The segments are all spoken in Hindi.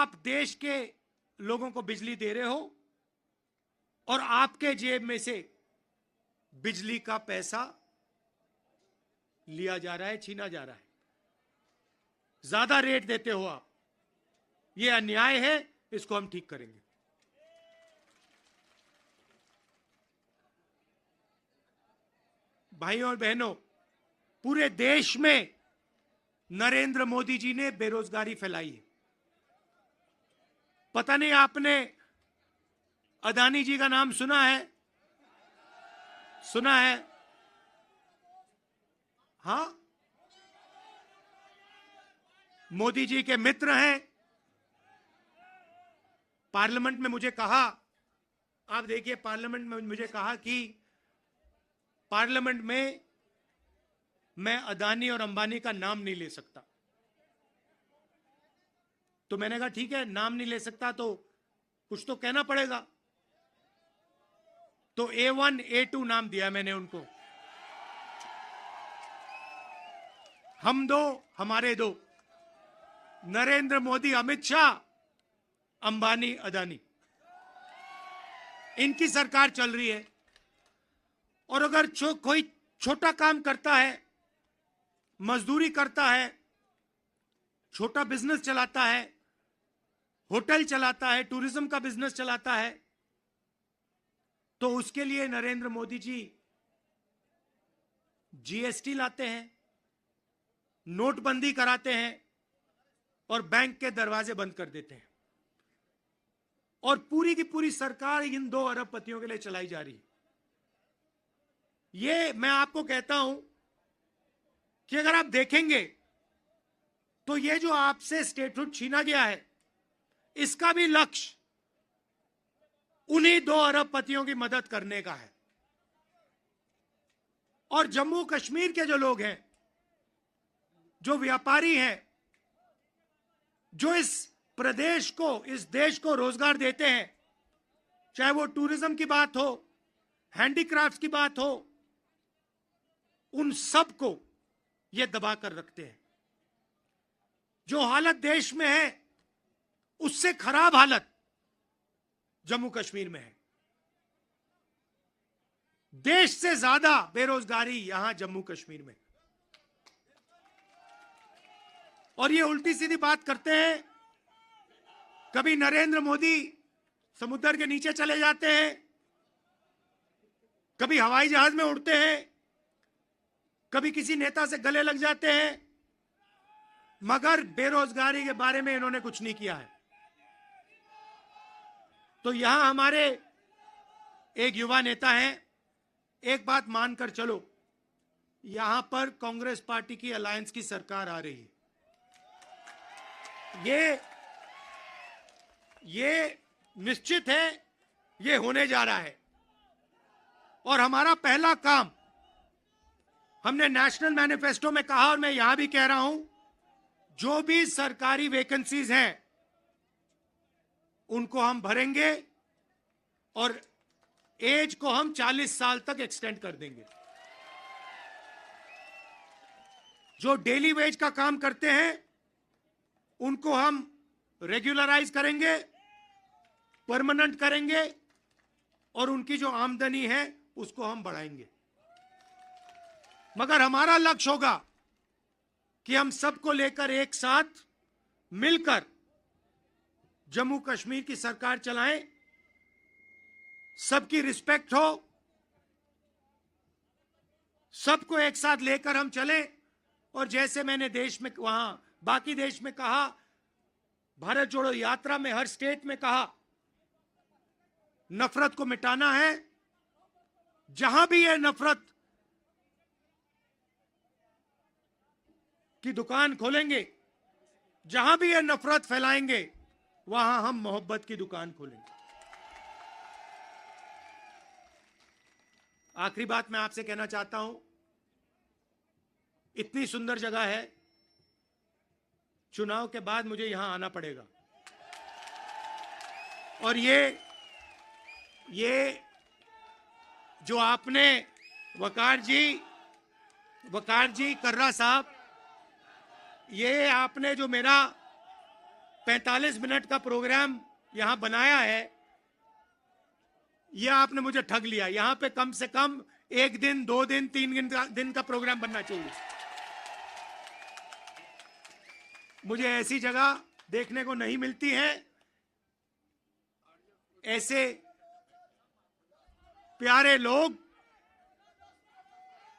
आप देश के लोगों को बिजली दे रहे हो और आपके जेब में से बिजली का पैसा लिया जा रहा है, छीना जा रहा है, ज्यादा रेट देते हो आप। यह अन्याय है, इसको हम ठीक करेंगे। भाइयों और बहनों, पूरे देश में नरेंद्र मोदी जी ने बेरोजगारी फैलाई है। पता नहीं आपने अदानी जी का नाम सुना है? सुना है? हां, मोदी जी के मित्र हैं। पार्लियामेंट में मुझे कहा, आप देखिए, पार्लियामेंट में मुझे कहा कि पार्लियामेंट में मैं अदानी और अंबानी का नाम नहीं ले सकता। तो मैंने कहा ठीक है, नाम नहीं ले सकता तो कुछ तो कहना पड़ेगा। तो A1 A2 नाम दिया मैंने उनको। हम दो, हमारे दो, नरेंद्र मोदी, अमित शाह, अंबानी, अदानी, इनकी सरकार चल रही है। और अगर कोई छोटा काम करता है, मजदूरी करता है, छोटा बिजनेस चलाता है, होटल चलाता है, टूरिज्म का बिजनेस चलाता है, तो उसके लिए नरेंद्र मोदी जी GST लाते हैं, नोटबंदी कराते हैं और बैंक के दरवाजे बंद कर देते हैं। और पूरी की पूरी सरकार इन 2 अरबपतियों के लिए चलाई जा रही है। ये मैं आपको कहता हूं कि अगर आप देखेंगे तो ये जो आपसे स्टेटहुड छीना गया है, इसका भी लक्ष्य उन्हीं 2 अरबपतियों की मदद करने का है। और जम्मू कश्मीर के जो लोग हैं, जो व्यापारी हैं, जो इस प्रदेश को, इस देश को रोजगार देते हैं, चाहे वो टूरिज्म की बात हो, हैंडीक्राफ्ट की बात हो, उन सबको ये दबा कर रखते हैं। जो हालत देश में है, उससे खराब हालत जम्मू कश्मीर में है। देश से ज्यादा बेरोजगारी यहां जम्मू कश्मीर में। और ये उल्टी सीधी बात करते हैं। कभी नरेंद्र मोदी समुद्र के नीचे चले जाते हैं, कभी हवाई जहाज में उड़ते हैं, कभी किसी नेता से गले लग जाते हैं, मगर बेरोजगारी के बारे में इन्होंने कुछ नहीं किया है। तो यहां हमारे एक युवा नेता हैं, एक बात मानकर चलो, यहां पर कांग्रेस पार्टी की अलायंस की सरकार आ रही है। ये निश्चित है, ये होने जा रहा है। और हमारा पहला काम, हमने नेशनल मैनिफेस्टो में कहा और मैं यहां भी कह रहा हूं, जो भी सरकारी वैकेंसीज हैं उनको हम भरेंगे और एज को हम 40 साल तक एक्सटेंड कर देंगे। जो डेली वेज का काम करते हैं उनको हम रेगुलराइज करेंगे, परमानेंट करेंगे और उनकी जो आमदनी है उसको हम बढ़ाएंगे। मगर हमारा लक्ष्य होगा कि हम सबको लेकर एक साथ मिलकर जम्मू कश्मीर की सरकार चलाएं, सबकी रिस्पेक्ट हो, सबको एक साथ लेकर हम चलें। और जैसे मैंने देश में, वहां बाकी देश में कहा, भारत जोड़ो यात्रा में हर स्टेट में कहा, नफरत को मिटाना है। जहां भी ये नफरत की दुकान खोलेंगे, जहां भी ये नफरत फैलाएंगे, वहां हम मोहब्बत की दुकान खोलेंगे। आखिरी बात मैं आपसे कहना चाहता हूं, इतनी सुंदर जगह है, चुनाव के बाद मुझे यहां आना पड़ेगा। और ये जो आपने वकार जी, कर्रा साहब, ये आपने जो मेरा 45 मिनट का प्रोग्राम यहां बनाया है, यह आपने मुझे ठग लिया। यहां पे कम से कम 1 दिन, 2 दिन, 3 दिन का प्रोग्राम बनना चाहिए। मुझे ऐसी जगह देखने को नहीं मिलती है। ऐसे प्यारे लोग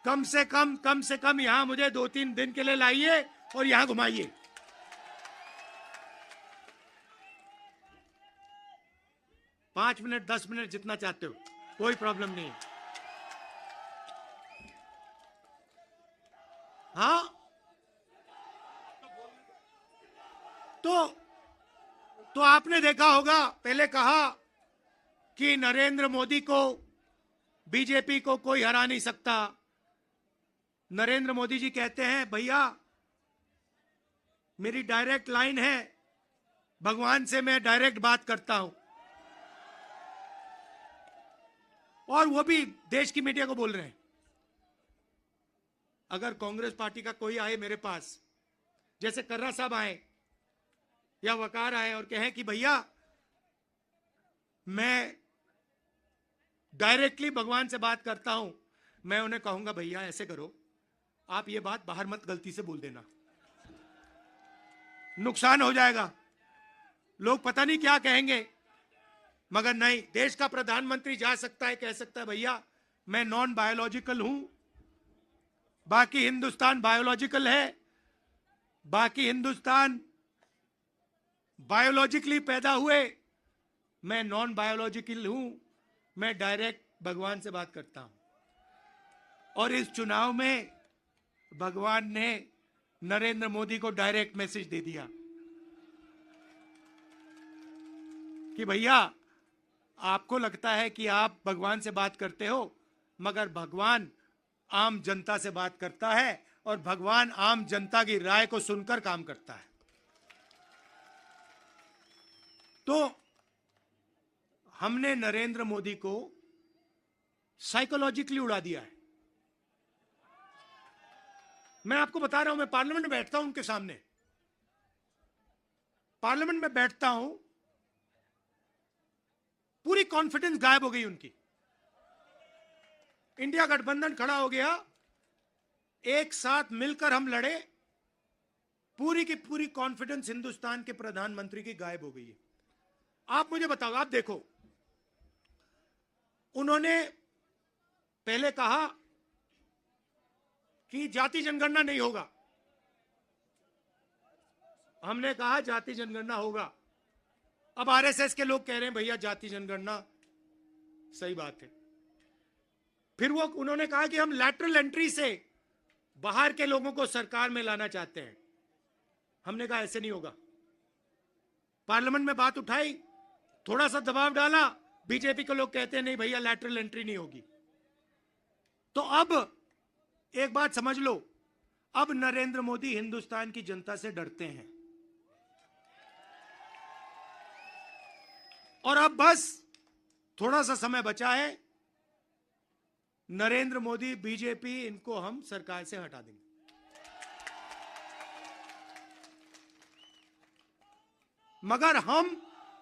कम से कम यहां मुझे 2-3 दिन के लिए लाइए और यहां घुमाइए। पांच मिनट, 10 मिनट, जितना चाहते हो, कोई प्रॉब्लम नहीं है। हाँ, तो आपने देखा होगा, पहले कहा कि नरेंद्र मोदी को, बीजेपी को कोई हरा नहीं सकता। नरेंद्र मोदी जी कहते हैं, भैया मेरी डायरेक्ट लाइन है, भगवान से मैं डायरेक्ट बात करता हूं। और वो भी देश की मीडिया को बोल रहे हैं। अगर कांग्रेस पार्टी का कोई आए मेरे पास, जैसे कर्रा साहब आए या वकार आए और कहें कि भैया मैं डायरेक्टली भगवान से बात करता हूं, मैं उन्हें कहूंगा, भैया ऐसे करो, आप ये बात बाहर मत गलती से बोल देना, नुकसान हो जाएगा, लोग पता नहीं क्या कहेंगे। मगर नहीं, देश का प्रधानमंत्री जा सकता है, कह सकता है, भैया मैं नॉन बायोलॉजिकल हूं, बाकी हिंदुस्तान बायोलॉजिकल है, बाकी हिंदुस्तान बायोलॉजिकली पैदा हुए, मैं नॉन बायोलॉजिकल हूं, मैं डायरेक्ट भगवान से बात करता हूं। और इस चुनाव में भगवान ने नरेंद्र मोदी को डायरेक्ट मैसेज दे दिया कि भैया आपको लगता है कि आप भगवान से बात करते हो, मगर भगवान आम जनता से बात करता है और भगवान आम जनता की राय को सुनकर काम करता है। तो हमने नरेंद्र मोदी को साइकोलॉजिकली उड़ा दिया है। मैं आपको बता रहा हूं, मैं पार्लियामेंट में बैठता हूं, उनके सामने पार्लियामेंट में बैठता हूं, पूरी कॉन्फिडेंस गायब हो गई उनकी। इंडिया गठबंधन खड़ा हो गया, एक साथ मिलकर हम लड़े, पूरी की पूरी कॉन्फिडेंस हिंदुस्तान के प्रधानमंत्री की गायब हो गई है। आप मुझे बताओ, आप देखो, उन्होंने पहले कहा कि जाति जनगणना नहीं होगा, हमने कहा जाति जनगणना होगा। अब आरएसएस के लोग कह रहे हैं भैया जाति जनगणना सही बात है। फिर वो उन्होंने कहा कि हम लैटरल एंट्री से बाहर के लोगों को सरकार में लाना चाहते हैं, हमने कहा ऐसे नहीं होगा। पार्लियामेंट में बात उठाई, थोड़ा सा दबाव डाला, बीजेपी के लोग कहते हैं नहीं भैया लैटरल एंट्री नहीं होगी। तो अब एक बात समझ लो, अब नरेंद्र मोदी हिंदुस्तान की जनता से डरते हैं और अब बस थोड़ा सा समय बचा है, नरेंद्र मोदी, बीजेपी, इनको हम सरकार से हटा देंगे। मगर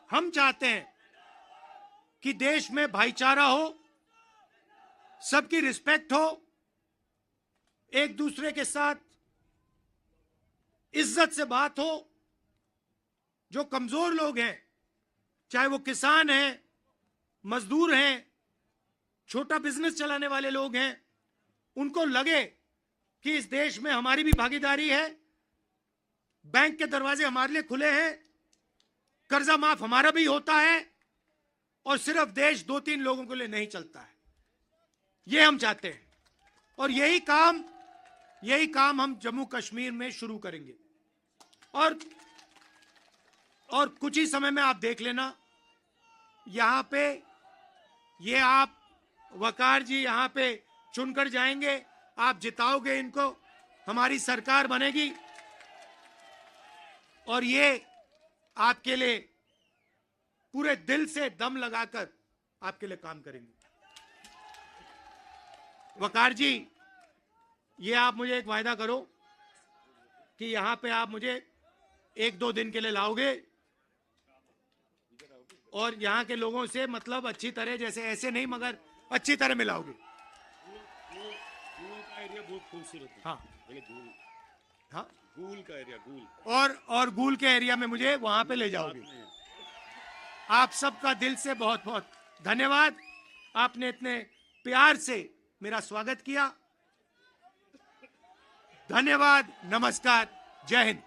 हम चाहते हैं कि देश में भाईचारा हो, सबकी रिस्पेक्ट हो, एक दूसरे के साथ इज्जत से बात हो। जो कमजोर लोग हैं, चाहे वो किसान हैं, मजदूर हैं, छोटा बिजनेस चलाने वाले लोग हैं, उनको लगे कि इस देश में हमारी भी भागीदारी है, बैंक के दरवाजे हमारे लिए खुले हैं, कर्जा माफ हमारा भी होता है और सिर्फ देश 2-3 लोगों के लिए नहीं चलता है। ये हम चाहते हैं और यही काम हम जम्मू कश्मीर में शुरू करेंगे। और कुछ ही समय में आप देख लेना, यहां पे ये आप वकार जी यहां पे चुनकर जाएंगे, आप जिताओगे इनको, हमारी सरकार बनेगी और ये आपके लिए पूरे दिल से दम लगाकर आपके लिए काम करेंगे। वकार जी, ये आप मुझे एक वायदा करो कि यहां पे आप मुझे 1-2 दिन के लिए लाओगे और यहाँ के लोगों से मतलब अच्छी तरह, जैसे ऐसे नहीं मगर अच्छी तरह मिलाओगे। गूल का एरिया बहुत खूबसूरत है। हाँ गूल, हाँ, गूल का एरिया, गूल और गूल के एरिया में मुझे वहां पे ले जाओगे। आप सबका दिल से बहुत बहुत धन्यवाद। आपने इतने प्यार से मेरा स्वागत किया। धन्यवाद, नमस्कार, जय हिंद।